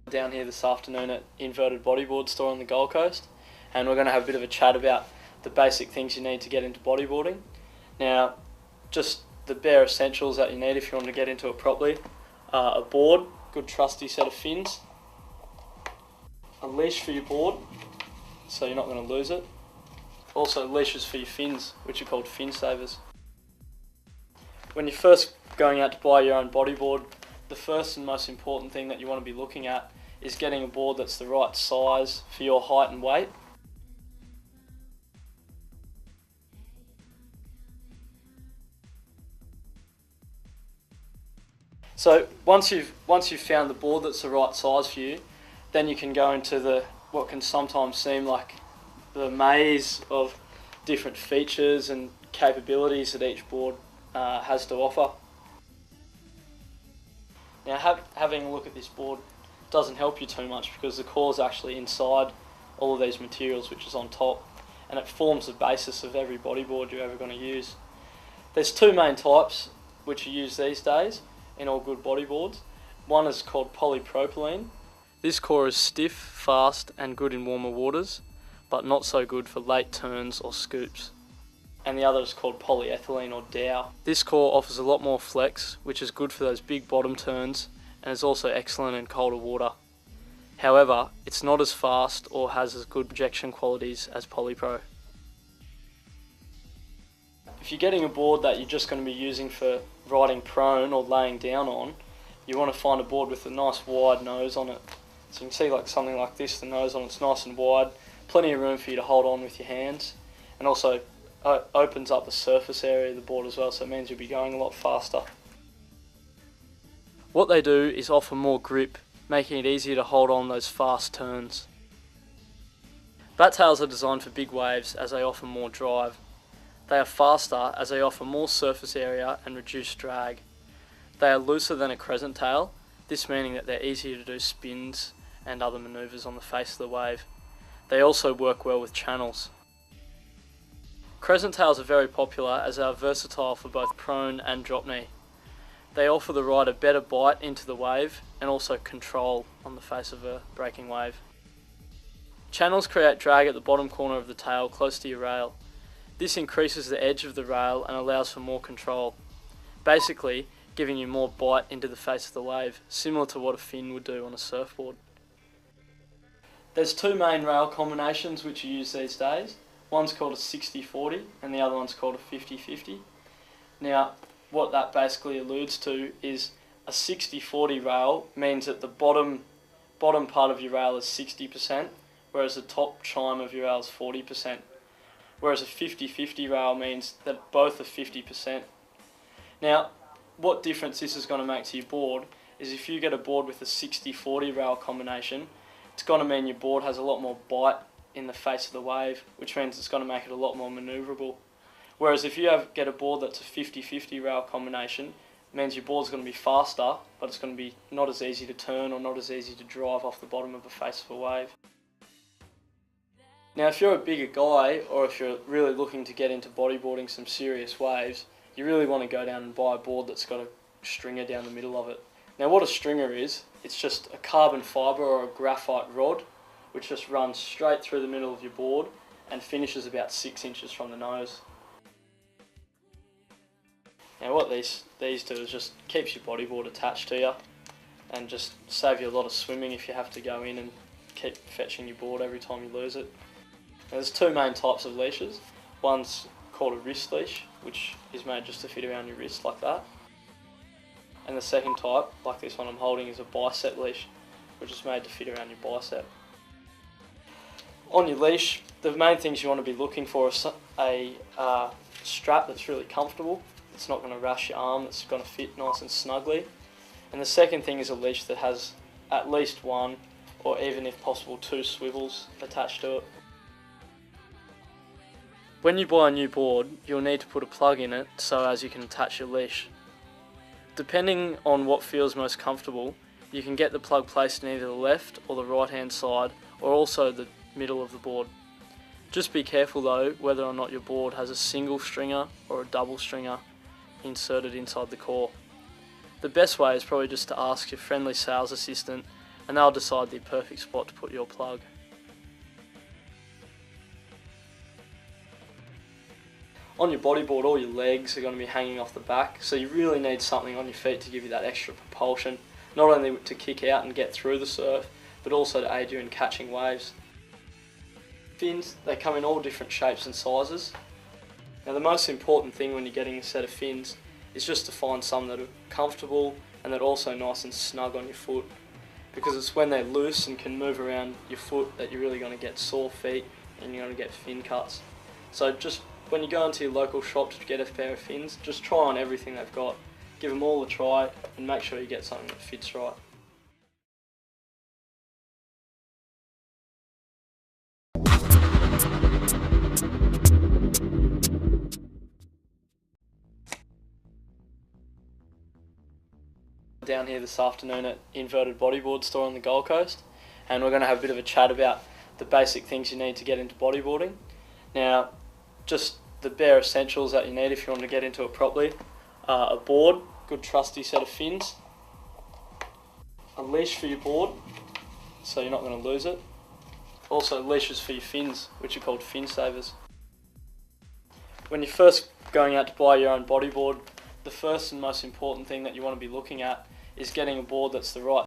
Down here this afternoon at Inverted Bodyboard Store on the Gold Coast, and we're going to have a bit of a chat about the basic things you need to get into bodyboarding. Now, just the bare essentials that you need if you want to get into it properly: a board, good trusty set of fins, a leash for your board so you're not going to lose it, also leashes for your fins, which are called fin savers. When you're first going out to buy your own bodyboard, the first and most important thing that you want to be looking at is getting a board that's the right size for your height and weight. So once you've found the board that's the right size for you, then you can go into what can sometimes seem like the maze of different features and capabilities that each board has to offer. Now, having a look at this board doesn't help you too much because the core is actually inside all of these materials, which is on top, and it forms the basis of every bodyboard you're ever going to use. There's two main types which are used these days in all good bodyboards. One is called polypropylene. This core is stiff, fast and good in warmer waters, but not so good for late turns or scoops. And the other is called polyethylene or Dow. This core offers a lot more flex, which is good for those big bottom turns and is also excellent in colder water. However, it's not as fast or has as good projection qualities as Polypro. If you're getting a board that you're just going to be using for riding prone or laying down on, you want to find a board with a nice wide nose on it. So you can see like something like this, the nose on it's nice and wide, plenty of room for you to hold on with your hands, and also opens up the surface area of the board as well, so it means you'll be going a lot faster. What they do is offer more grip, making it easier to hold on those fast turns. Bat tails are designed for big waves as they offer more drive. They are faster as they offer more surface area and reduced drag. They are looser than a crescent tail, this meaning that they're easier to do spins and other manoeuvres on the face of the wave. They also work well with channels. Crescent tails are very popular as they are versatile for both prone and drop knee. They offer the rider better bite into the wave and also control on the face of a breaking wave. Channels create drag at the bottom corner of the tail close to your rail. This increases the edge of the rail and allows for more control, basically giving you more bite into the face of the wave, similar to what a fin would do on a surfboard. There's two main rail combinations which are used these days. One's called a 60-40 and the other one's called a 50-50. Now, what that basically alludes to is a 60-40 rail means that the bottom part of your rail is 60%, whereas the top chime of your rail is 40%. Whereas a 50-50 rail means that both are 50%. Now, what difference this is going to make to your board is if you get a board with a 60-40 rail combination, it's going to mean your board has a lot more bite in the face of the wave, which means it's going to make it a lot more manoeuvrable. Whereas if you get a board that's a 50-50 rail combination, it means your board's going to be faster, but it's going to be not as easy to turn or not as easy to drive off the bottom of the face of a wave. Now, if you're a bigger guy, or if you're really looking to get into bodyboarding some serious waves, you really want to go down and buy a board that's got a stringer down the middle of it. Now, what a stringer is, it's just a carbon fibre or a graphite rod which just runs straight through the middle of your board and finishes about 6 inches from the nose. Now what these do is just keeps your bodyboard attached to you and just save you a lot of swimming if you have to go in and keep fetching your board every time you lose it. Now, there's two main types of leashes. One's called a wrist leash, which is made just to fit around your wrist like that. And the second type, like this one I'm holding, is a bicep leash, which is made to fit around your bicep. On your leash, the main things you want to be looking for is a strap that's really comfortable. It's not going to rash your arm, it's going to fit nice and snugly. And the second thing is a leash that has at least one, or even if possible, two swivels attached to it. When you buy a new board, you'll need to put a plug in it so as you can attach your leash. Depending on what feels most comfortable, you can get the plug placed in either the left or the right hand side, or also the middle of the board. Just be careful though whether or not your board has a single stringer or a double stringer inserted inside the core. The best way is probably just to ask your friendly sales assistant and they'll decide the perfect spot to put your plug. On your bodyboard, all your legs are going to be hanging off the back, so you really need something on your feet to give you that extra propulsion, not only to kick out and get through the surf, but also to aid you in catching waves. Fins, they come in all different shapes and sizes. Now the most important thing when you're getting a set of fins is just to find some that are comfortable and that are also nice and snug on your foot, because it's when they're loose and can move around your foot that you're really going to get sore feet and you're going to get fin cuts. So just when you go into your local shop to get a pair of fins, just try on everything they've got, give them all a try and make sure you get something that fits right. Down here this afternoon at Inverted Bodyboard Store on the Gold Coast, and we're going to have a bit of a chat about the basic things you need to get into bodyboarding. Now, just the bare essentials that you need if you want to get into it properly: a board, good trusty set of fins, a leash for your board so you're not going to lose it, also leashes for your fins, which are called fin savers. When you're first going out to buy your own bodyboard, the first and most important thing that you want to be looking at is getting a board that's the right